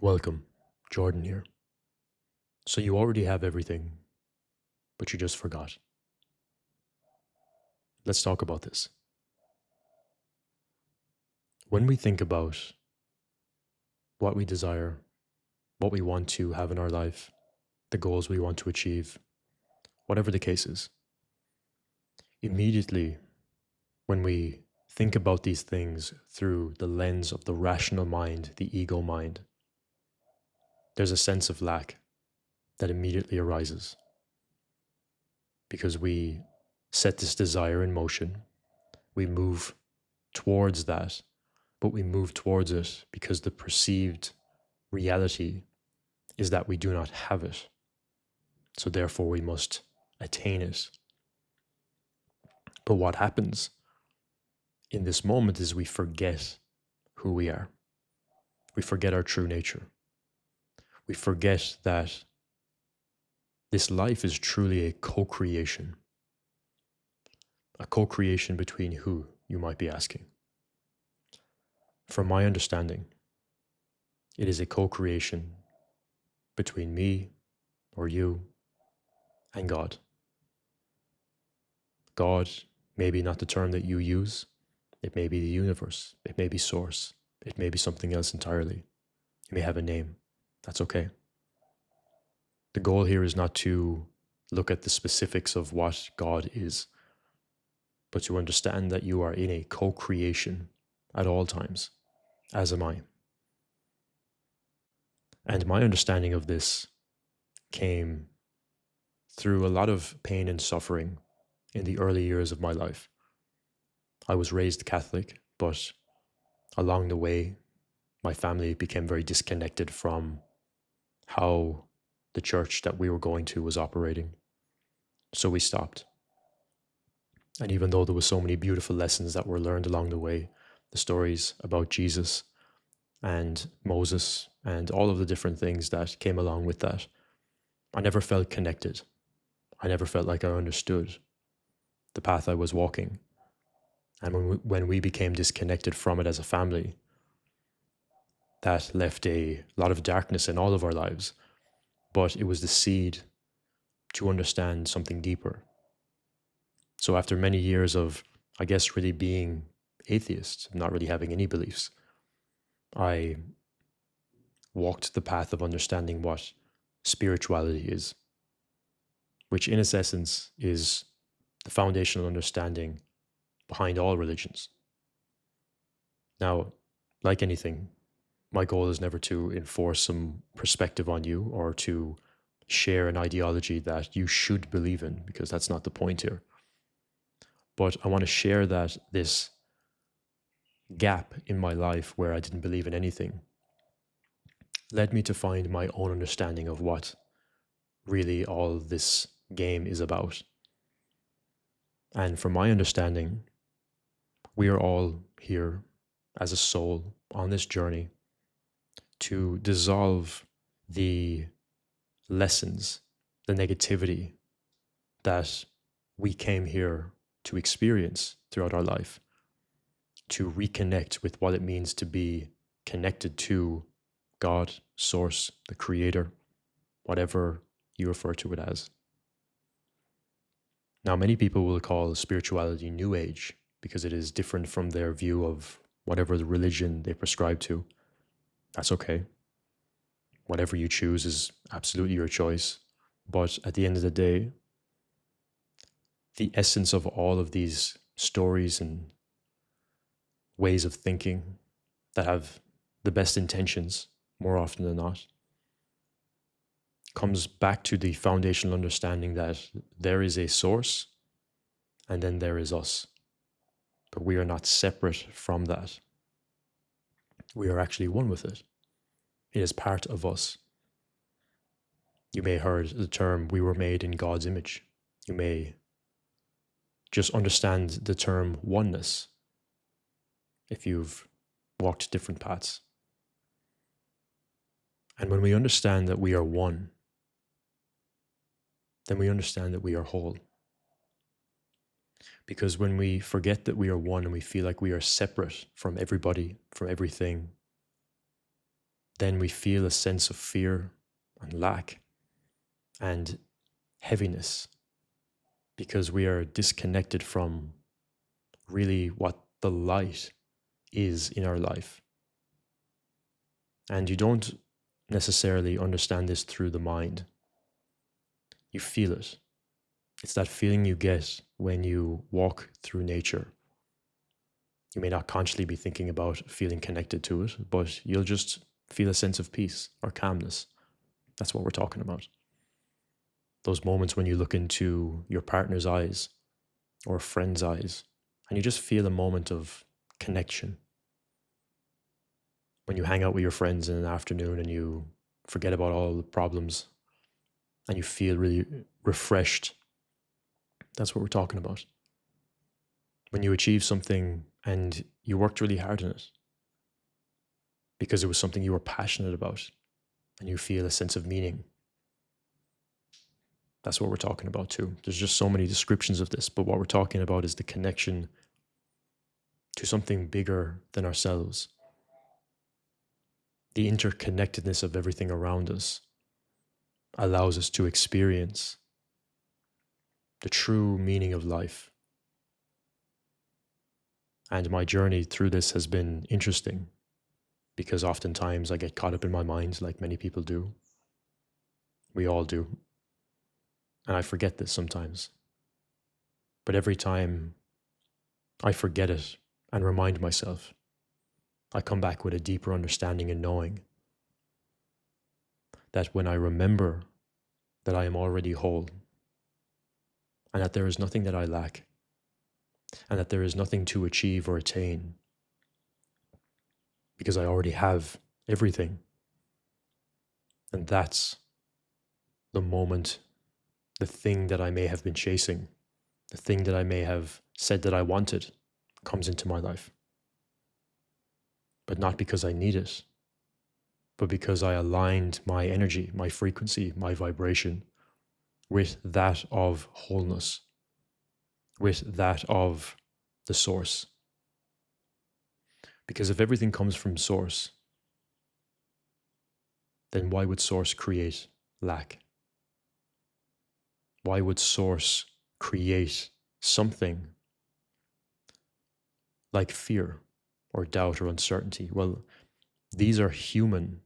Welcome, Jordan here. So you already have everything, but you just forgot. Let's talk about this. When we think about what we desire, what we want to have in our life, the goals we want to achieve, whatever the case is, immediately when we think about these things through the lens of the rational mind, the ego mind, there's a sense of lack that immediately arises because we set this desire in motion. We move towards that, but we move towards it because the perceived reality is that we do not have it. So therefore we must attain it. But what happens in this moment is we forget who we are. We forget our true nature. We forget that this life is truly a co-creation. A co-creation between who, you might be asking. From my understanding, it is a co-creation between me or you and God. God may be not the term that you use. It may be the universe. It may be source. It may be something else entirely. It may have a name. That's okay. The goal here is not to look at the specifics of what God is, but to understand that you are in a co-creation at all times, as am I. And my understanding of this came through a lot of pain and suffering in the early years of my life. I was raised Catholic, but along the way, my family became very disconnected from how the church that we were going to was operating. So we stopped. And even though there were so many beautiful lessons that were learned along the way, the stories about Jesus and Moses and all of the different things that came along with that, I never felt connected. I never felt like I understood the path I was walking. And when we became disconnected from it as a family, that left a lot of darkness in all of our lives. But it was the seed to understand something deeper. So after many years of, I guess, really being atheist, not really having any beliefs, I walked the path of understanding what spirituality is, which in its essence is the foundational understanding behind all religions. Now, like anything, my goal is never to enforce some perspective on you or to share an ideology that you should believe in, because that's not the point here. But I want to share that this gap in my life where I didn't believe in anything led me to find my own understanding of what really all this game is about. And from my understanding, we are all here as a soul on this journey to dissolve the lessons, the negativity that we came here to experience throughout our life, to reconnect with what it means to be connected to God, Source, the Creator, whatever you refer to it as. Now, many people will call spirituality New Age because it is different from their view of whatever the religion they prescribe to. That's okay. Whatever you choose is absolutely your choice. But at the end of the day, the essence of all of these stories and ways of thinking that have the best intentions, more often than not, comes back to the foundational understanding that there is a source and then there is us. But we are not separate from that. We are actually one with it. It is part of us. You may have heard the term, we were made in God's image. You may just understand the term oneness if you've walked different paths. And when we understand that we are one, then we understand that we are whole. Because when we forget that we are one and we feel like we are separate from everybody, from everything, then we feel a sense of fear and lack and heaviness because we are disconnected from really what the light is in our life. And you don't necessarily understand this through the mind. You feel it. It's that feeling you get when you walk through nature. You may not consciously be thinking about feeling connected to it, but you'll just feel a sense of peace or calmness. That's what we're talking about. Those moments when you look into your partner's eyes or a friend's eyes and you just feel a moment of connection. When you hang out with your friends in an afternoon and you forget about all the problems and you feel really refreshed. That's what we're talking about. When you achieve something and you worked really hard on it because it was something you were passionate about and you feel a sense of meaning. That's what we're talking about too. There's just so many descriptions of this, but what we're talking about is the connection to something bigger than ourselves. The interconnectedness of everything around us allows us to experience the true meaning of life. And my journey through this has been interesting because oftentimes I get caught up in my mind like many people do. We all do. And I forget this sometimes. But every time I forget it and remind myself, I come back with a deeper understanding and knowing that when I remember that I am already whole and that there is nothing that I lack and that there is nothing to achieve or attain because I already have everything. And that's the moment, the thing that I may have been chasing, the thing that I may have said that I wanted comes into my life. But not because I need it, but because I aligned my energy, my frequency, my vibration with that of wholeness, with that of the source. Because if everything comes from source, then why would source create lack? Why would source create something like fear or doubt or uncertainty? Well, these are human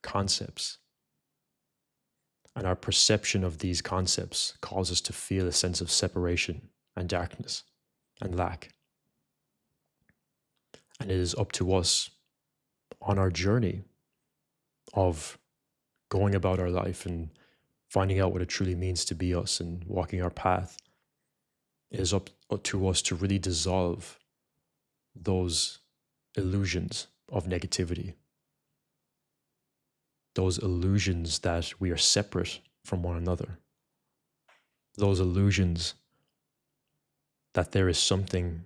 concepts. And our perception of these concepts causes us to feel a sense of separation and darkness and lack. And it is up to us on our journey of going about our life and finding out what it truly means to be us and walking our path. It is up to us to really dissolve those illusions of negativity, those illusions that we are separate from one another, those illusions that there is something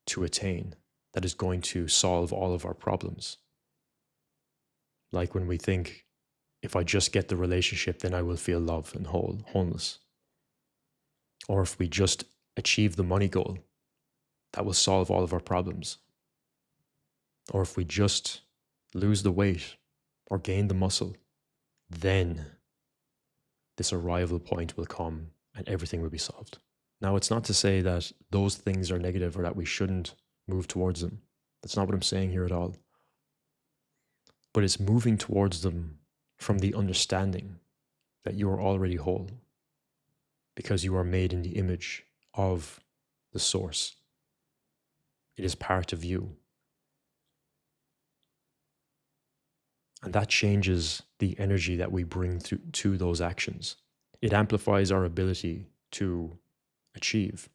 to attain that is going to solve all of our problems. Like when we think, if I just get the relationship, then I will feel love and wholeness. Or if we just achieve the money goal, that will solve all of our problems. Or if we just lose the weight or gain the muscle, then this arrival point will come and everything will be solved. Now, it's not to say that those things are negative or that we shouldn't move towards them. That's not what I'm saying here at all. But it's moving towards them from the understanding that you are already whole because you are made in the image of the source. It is part of you. And that changes the energy that we bring to those actions. It amplifies our ability to achieve,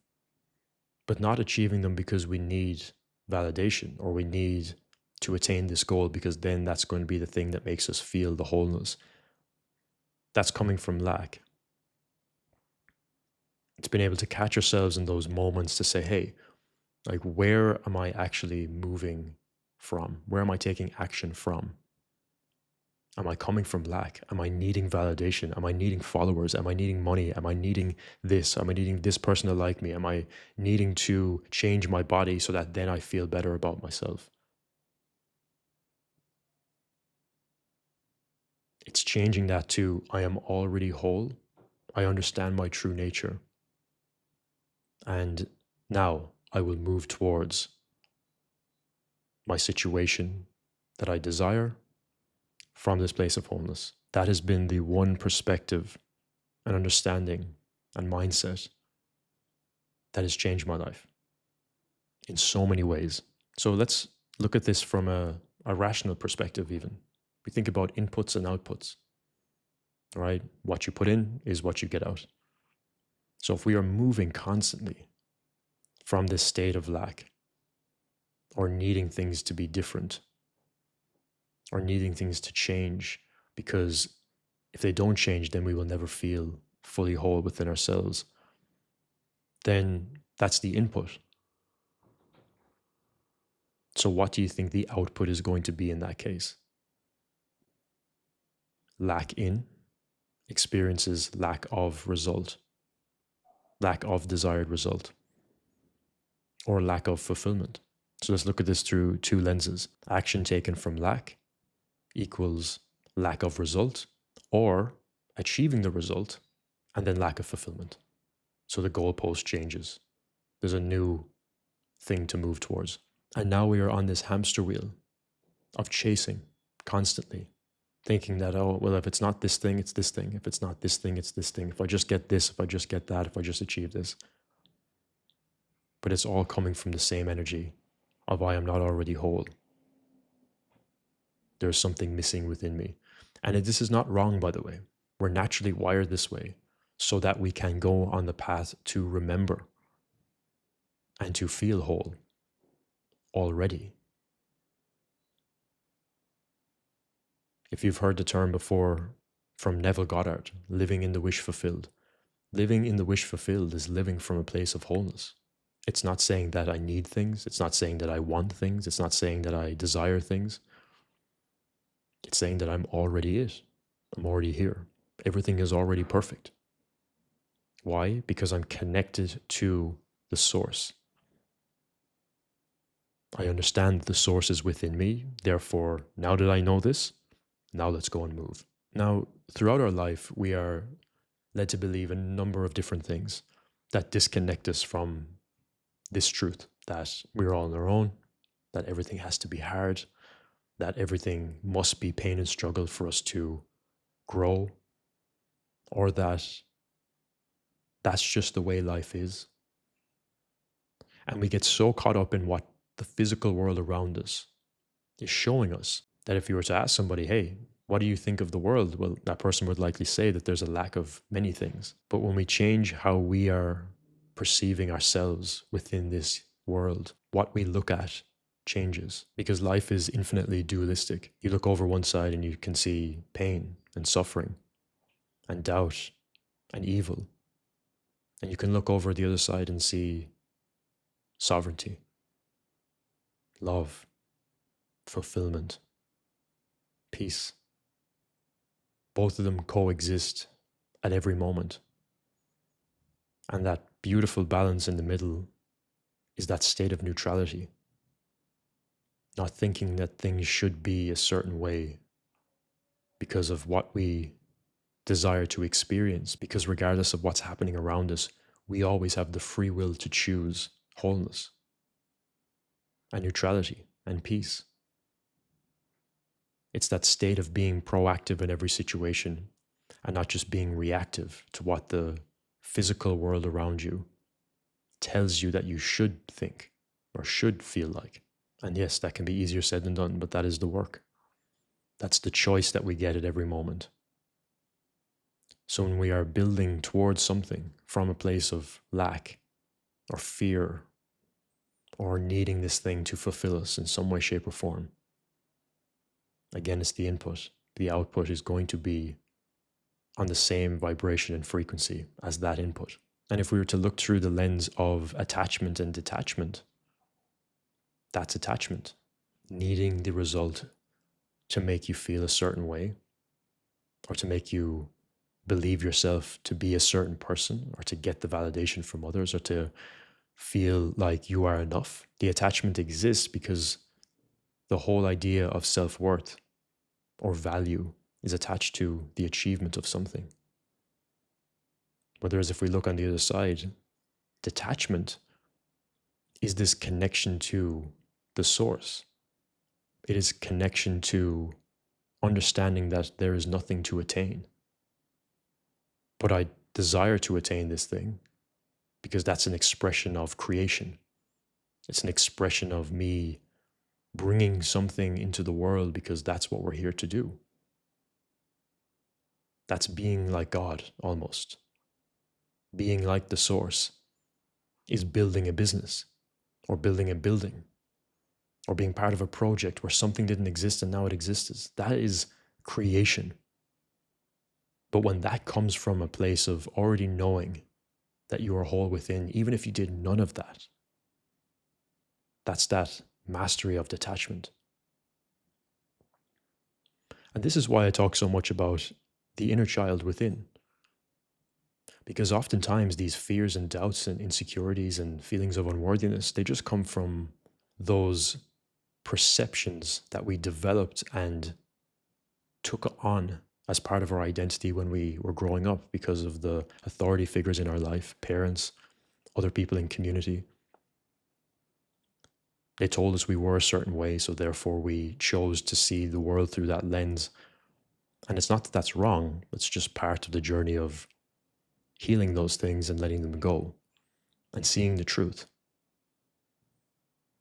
but not achieving them because we need validation or we need to attain this goal because then that's going to be the thing that makes us feel the wholeness. That's coming from lack. It's been able to catch ourselves in those moments to say, hey, like, where am I actually moving from? Where am I taking action from? Am I coming from lack? Am I needing validation? Am I needing followers? Am I needing money? Am I needing this? Am I needing this person to like me? Am I needing to change my body so that then I feel better about myself? It's changing that to I am already whole. I understand my true nature. And now I will move towards my situation that I desire from this place of wholeness. That has been the one perspective and understanding and mindset that has changed my life in so many ways. So let's look at this from a rational perspective, even. We think about inputs and outputs, right? What you put in is what you get out. So if we are moving constantly from this state of lack, or needing things to be different, or needing things to change, because if they don't change, then we will never feel fully whole within ourselves, then that's the input. So what do you think the output is going to be in that case? Lack in experiences lack of result, lack of desired result, or lack of fulfillment. So let's look at this through two lenses. Action taken from lack equals lack of result, or achieving the result and then lack of fulfillment. So the goalpost changes. There's a new thing to move towards. And now we are on this hamster wheel of chasing constantly, thinking that, oh, well, if it's not this thing, it's this thing. If it's not this thing, it's this thing. If I just get this, if I just get that, if I just achieve this. But it's all coming from the same energy of I am not already whole. There's something missing within me. And this is not wrong, by the way. We're naturally wired this way so that we can go on the path to remember and to feel whole already. If you've heard the term before from Neville Goddard, living in the wish fulfilled, living in the wish fulfilled is living from a place of wholeness. It's not saying that I need things. It's not saying that I want things. It's not saying that I desire things. It's saying that I'm already it. I'm already here. Everything is already perfect. Why? Because I'm connected to the source. I understand the source is within me. Therefore, now that I know this, now let's go and move. Now, throughout our life, we are led to believe a number of different things that disconnect us from this truth, that we're all on our own, that everything has to be hard, that everything must be pain and struggle for us to grow, or that that's just the way life is. And we get so caught up in what the physical world around us is showing us that if you were to ask somebody, hey, what do you think of the world? Well, that person would likely say that there's a lack of many things. But when we change how we are perceiving ourselves within this world, what we look at changes, because life is infinitely dualistic. You look over one side and you can see pain and suffering and doubt and evil. And you can look over the other side and see sovereignty, love, fulfillment, peace. Both of them coexist at every moment. And that beautiful balance in the middle is that state of neutrality. Not thinking that things should be a certain way because of what we desire to experience. Because regardless of what's happening around us, we always have the free will to choose wholeness and neutrality and peace. It's that state of being proactive in every situation and not just being reactive to what the physical world around you tells you that you should think or should feel like. And yes, that can be easier said than done, but that is the work. That's the choice that we get at every moment. So when we are building towards something from a place of lack or fear or needing this thing to fulfill us in some way, shape, or form, again, it's the input. The output is going to be on the same vibration and frequency as that input. And if we were to look through the lens of attachment and detachment, that's attachment. Needing the result to make you feel a certain way, or to make you believe yourself to be a certain person, or to get the validation from others, or to feel like you are enough. The attachment exists because the whole idea of self-worth or value is attached to the achievement of something. Whereas if we look on the other side, detachment is this connection to the source. It is connection to understanding that there is nothing to attain. But I desire to attain this thing because that's an expression of creation. It's an expression of me bringing something into the world because that's what we're here to do. That's being like God, almost. Being like the source is building a business or building a building or being part of a project where something didn't exist and now it exists. That is creation. But when that comes from a place of already knowing that you are whole within, even if you did none of that, that's that mastery of detachment. And this is why I talk so much about the inner child within. Because oftentimes these fears and doubts and insecurities and feelings of unworthiness, they just come from those perceptions that we developed and took on as part of our identity when we were growing up because of the authority figures in our life, parents, other people in community. They told us we were a certain way, so therefore we chose to see the world through that lens. And it's not that that's wrong, it's just part of the journey of healing those things and letting them go and seeing the truth.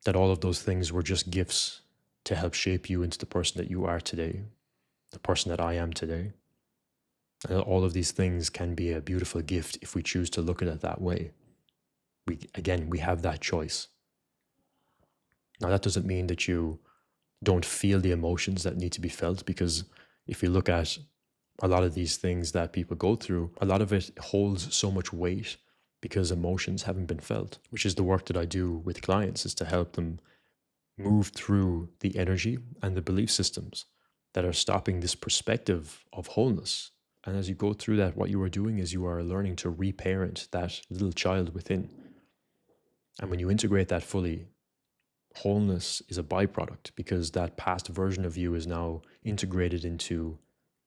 That all of those things were just gifts to help shape you into the person that you are today, the person that I am today. And all of these things can be a beautiful gift if we choose to look at it that way. We have that choice. Now, that doesn't mean that you don't feel the emotions that need to be felt, because if you look at a lot of these things that people go through, a lot of it holds so much weight because emotions haven't been felt, which is the work that I do with clients, is to help them move through the energy and the belief systems that are stopping this perspective of wholeness. And as you go through that, what you are doing is you are learning to reparent that little child within. And when you integrate that fully, wholeness is a byproduct, because that past version of you is now integrated into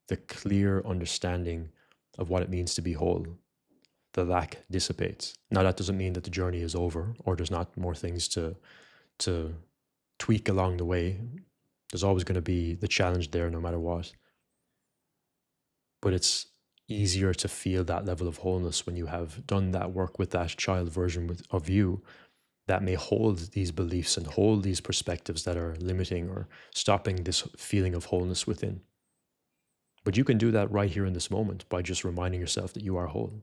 the clear understanding of what it means to be whole. The lack dissipates. Now, that doesn't mean that the journey is over or there's not more things to tweak along the way. There's always going to be the challenge there no matter what. But it's easier to feel that level of wholeness when you have done that work with that child version of you that may hold these beliefs and hold these perspectives that are limiting or stopping this feeling of wholeness within. But you can do that right here in this moment by just reminding yourself that you are whole,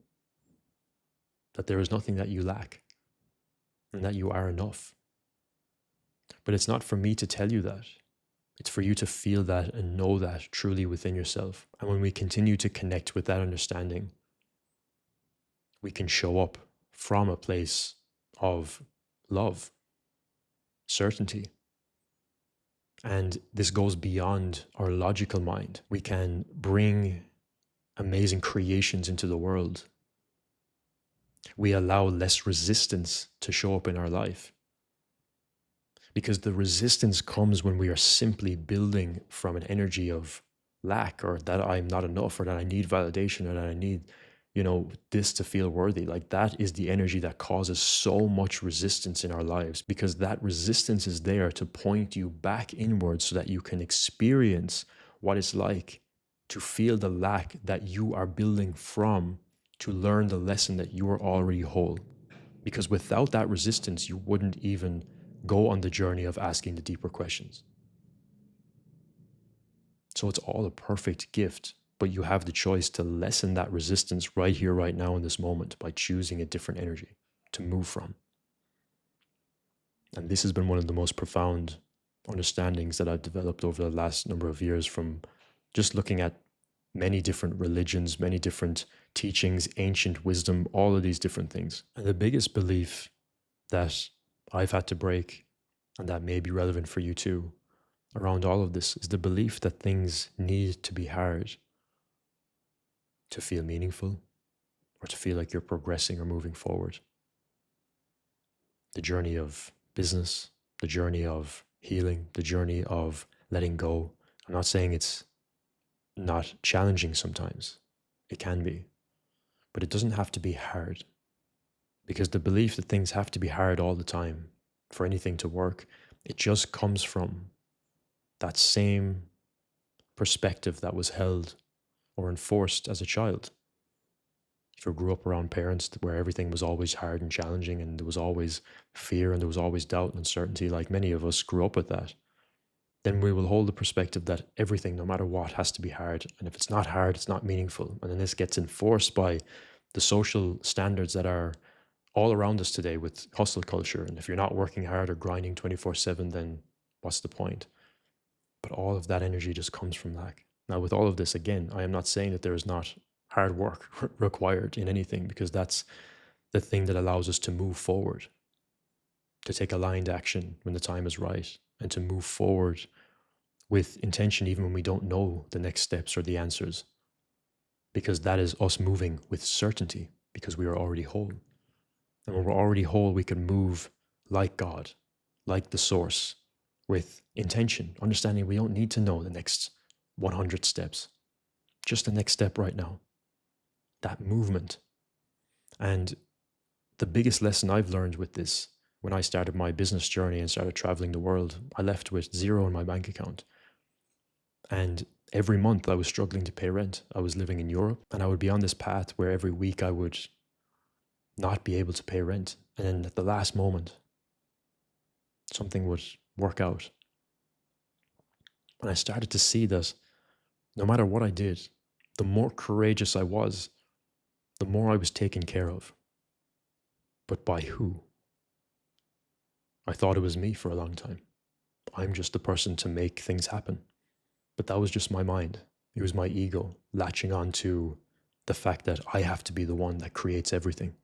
that there is nothing that you lack, and that you are enough. But it's not for me to tell you that. It's for you to feel that and know that truly within yourself. And when we continue to connect with that understanding, we can show up from a place of love, certainty. And this goes beyond our logical mind. We can bring amazing creations into the world. We allow less resistance to show up in our life, because the resistance comes when we are simply building from an energy of lack, or that I'm not enough, or that I need validation, or that I need, this to feel worthy. Like, that is the energy that causes so much resistance in our lives, because that resistance is there to point you back inwards so that you can experience what it's like to feel the lack that you are building from, to learn the lesson that you are already whole. Because without that resistance, you wouldn't even go on the journey of asking the deeper questions. So it's all a perfect gift, but you have the choice to lessen that resistance right here, right now, in this moment, by choosing a different energy to move from. And this has been one of the most profound understandings that I've developed over the last number of years, from just looking at many different religions, many different teachings, ancient wisdom, all of these different things. And the biggest belief that I've had to break, and that may be relevant for you too, around all of this, is the belief that things need to be hard to feel meaningful, or to feel like you're progressing or moving forward. The journey of business, the journey of healing, the journey of letting go. I'm not saying it's not challenging sometimes. It can be, but it doesn't have to be hard, because the belief that things have to be hard all the time for anything to work, it just comes from that same perspective that was held or enforced as a child. If you grew up around parents where everything was always hard and challenging and there was always fear and there was always doubt and uncertainty, like many of us grew up with that, then we will hold the perspective that everything, no matter what, has to be hard. And if it's not hard, it's not meaningful. And then this gets enforced by the social standards that are all around us today with hustle culture. And if you're not working hard or grinding 24/7, then what's the point? But all of that energy just comes from lack. Now, with all of this, again, I am not saying that there is not hard work required in anything, because that's the thing that allows us to move forward, to take aligned action when the time is right, and to move forward with intention even when we don't know the next steps or the answers, because that is us moving with certainty because we are already whole. And when we're already whole, we can move like God, like the source, with intention, understanding we don't need to know the next 100 steps, just the next step right now, that movement. And the biggest lesson I've learned with this, when I started my business journey and started traveling the world, I left with zero in my bank account. And every month I was struggling to pay rent. I was living in Europe, and I would be on this path where every week I would not be able to pay rent. And then at the last moment, something would work out. And I started to see that no matter what I did, the more courageous I was, the more I was taken care of. But by who? I thought it was me for a long time. I'm just the person to make things happen. But that was just my mind. It was my ego latching on to the fact that I have to be the one that creates everything.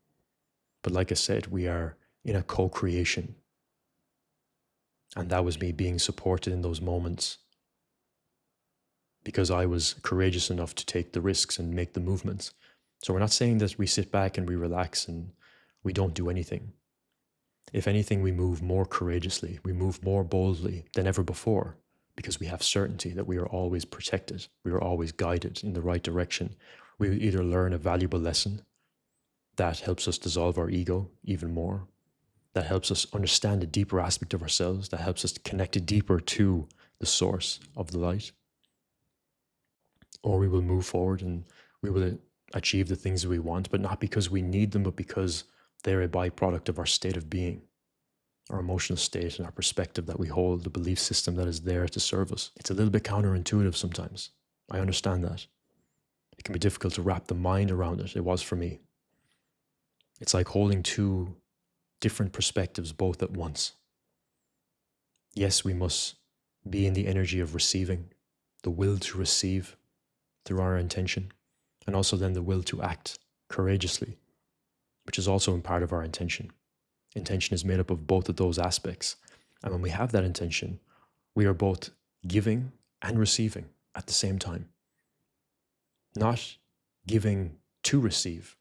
But like I said, we are in a co-creation. And that was me being supported in those moments because I was courageous enough to take the risks and make the movements. So we're not saying that we sit back and we relax and we don't do anything. If anything, we move more courageously, we move more boldly than ever before, because we have certainty that we are always protected, we are always guided in the right direction. We either learn a valuable lesson that helps us dissolve our ego even more, that helps us understand a deeper aspect of ourselves, that helps us connect deeper to the source of the light, or we will move forward and we will achieve the things that we want, but not because we need them, but because they're a byproduct of our state of being, our emotional state and our perspective that we hold, the belief system that is there to serve us. It's a little bit counterintuitive sometimes. I understand that. It can be difficult to wrap the mind around it. It was for me. It's like holding two different perspectives both at once. Yes, we must be in the energy of receiving, the will to receive through our intention, and also then the will to act courageously, which is also a part of our intention. Intention is made up of both of those aspects. And when we have that intention, we are both giving and receiving at the same time. Not giving to receive,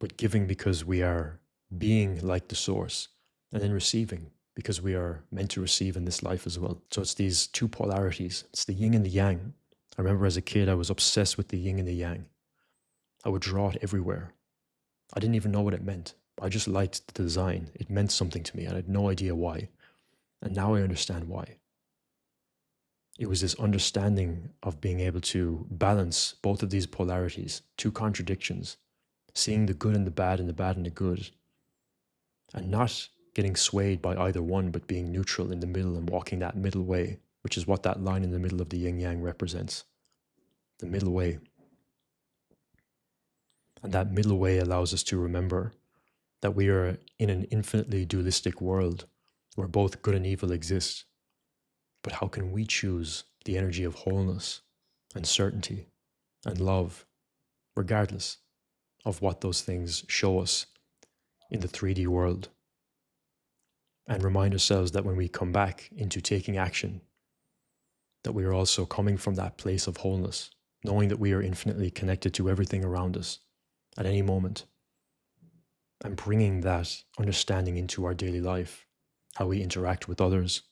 but giving because we are being like the source, and then receiving because we are meant to receive in this life as well. So it's these two polarities. It's the yin and the yang. I remember as a kid, I was obsessed with the yin and the yang. I would draw it everywhere. I didn't even know what it meant. I just liked the design. It meant something to me. I had no idea why. And now I understand why. It was this understanding of being able to balance both of these polarities, two contradictions, seeing the good and the bad and the bad and the good, and not getting swayed by either one, but being neutral in the middle and walking that middle way, which is what that line in the middle of the yin-yang represents. The middle way. And that middle way allows us to remember that we are in an infinitely dualistic world where both good and evil exist. But how can we choose the energy of wholeness and certainty and love, regardless of what those things show us in the 3D world? And remind ourselves that when we come back into taking action, that we are also coming from that place of wholeness, knowing that we are infinitely connected to everything around us at any moment, and bringing that understanding into our daily life, how we interact with others,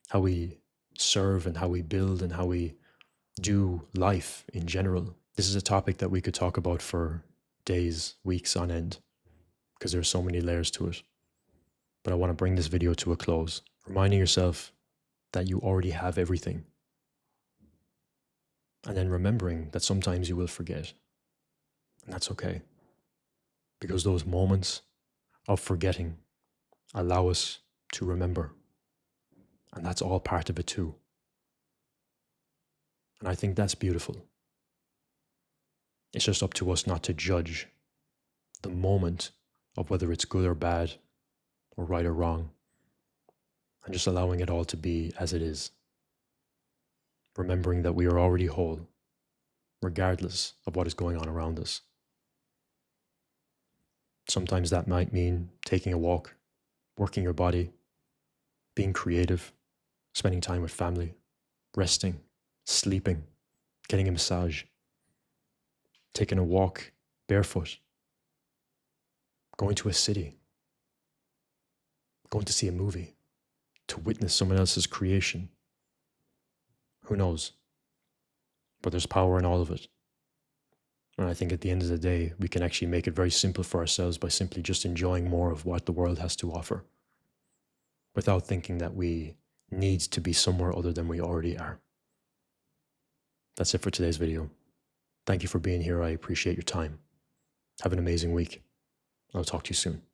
how we serve and how we build and how we do life in general. This is a topic that we could talk about for days, weeks on end, because there are so many layers to it. But I want to bring this video to a close, reminding yourself that you already have everything. And then remembering that sometimes you will forget. And that's okay. Because those moments of forgetting allow us to remember. And that's all part of it too. And I think that's beautiful. It's just up to us not to judge the moment of whether it's good or bad, or right or wrong, and just allowing it all to be as it is. Remembering that we are already whole, regardless of what is going on around us. Sometimes that might mean taking a walk, working your body, being creative, spending time with family, resting, sleeping, getting a massage, taking a walk barefoot, going to a city, going to see a movie, to witness someone else's creation. Who knows? But there's power in all of it. And I think at the end of the day, we can actually make it very simple for ourselves by simply just enjoying more of what the world has to offer, without thinking that we need to be somewhere other than we already are. That's it for today's video. Thank you for being here. I appreciate your time. Have an amazing week. I'll talk to you soon.